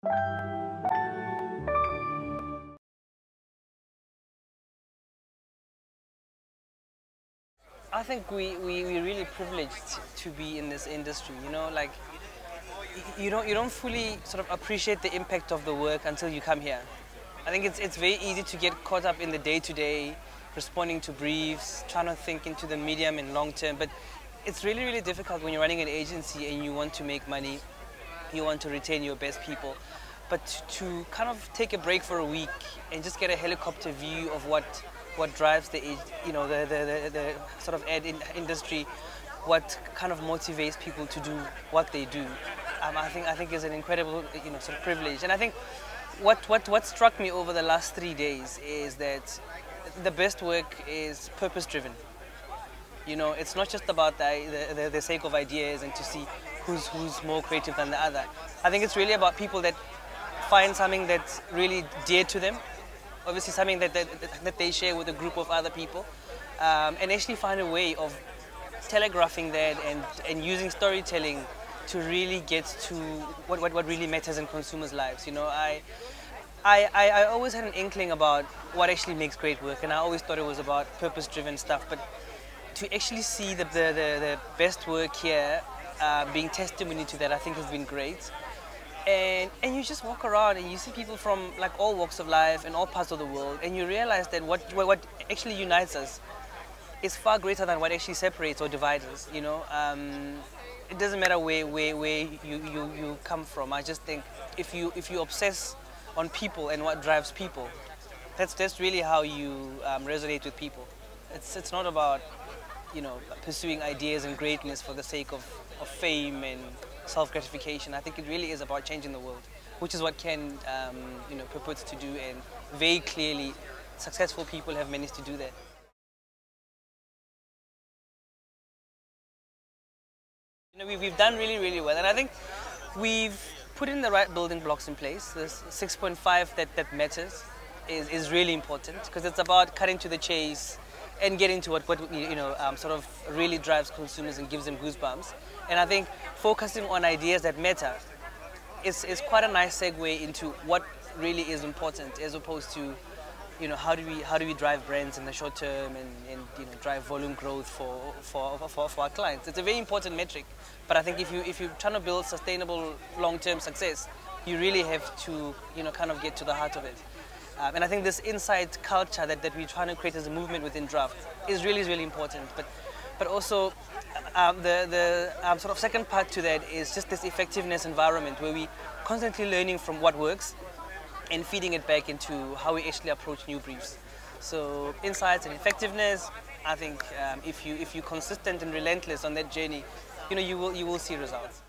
I think we're really privileged to be in this industry, you know, like you don't fully sort of appreciate the impact of the work until you come here. I think it's very easy to get caught up in the day-to-day, responding to briefs, trying to think into the medium and long term, but it's really difficult when you're running an agency and you want to make money, you want to retain your best people. But to kind of take a break for a week and just get a helicopter view of what drives the sort of ad industry, what kind of motivates people to do what they do, I think is an incredible sort of privilege. And I think what struck me over the last 3 days is that the best work is purpose driven. You know, it's not just about the sake of ideas and to see who's more creative than the other. I think it's really about people that find something that's really dear to them, obviously something that they share with a group of other people, and actually find a way of telegraphing that and using storytelling to really get to what really matters in consumers' lives. You know, I always had an inkling about what actually makes great work, and I always thought it was about purpose-driven stuff, but to actually see the best work here being testimony to that, I think has been great. And you just walk around and you see people from like all walks of life and all parts of the world, and you realize that what actually unites us is far greater than what actually separates or divides us. You know, it doesn't matter where you come from. I just think if you obsess on people and what drives people, that's really how you resonate with people. It's not about pursuing ideas and greatness for the sake of fame and self-gratification. I think it really is about changing the world, which is what Ken purports to do, and very clearly successful people have managed to do that. You know, we've done really well, and I think we've put in the right building blocks in place. This 6.5 that matters is really important, because it's about cutting to the chase and getting to what sort of really drives consumers and gives them goosebumps. And I think focusing on ideas that matter is quite a nice segue into what really is important, as opposed to how do we drive brands in the short term and drive volume growth for our clients. It's a very important metric, but I think if you're trying to build sustainable long-term success, you really have to kind of get to the heart of it. And I think this insight culture that we're trying to create as a movement within Draft is really important. But also the sort of second part to that is just this effectiveness environment where we constantly learning from what works and feeding it back into how we actually approach new briefs. So insights and effectiveness, I think if you're consistent and relentless on that journey, you will see results.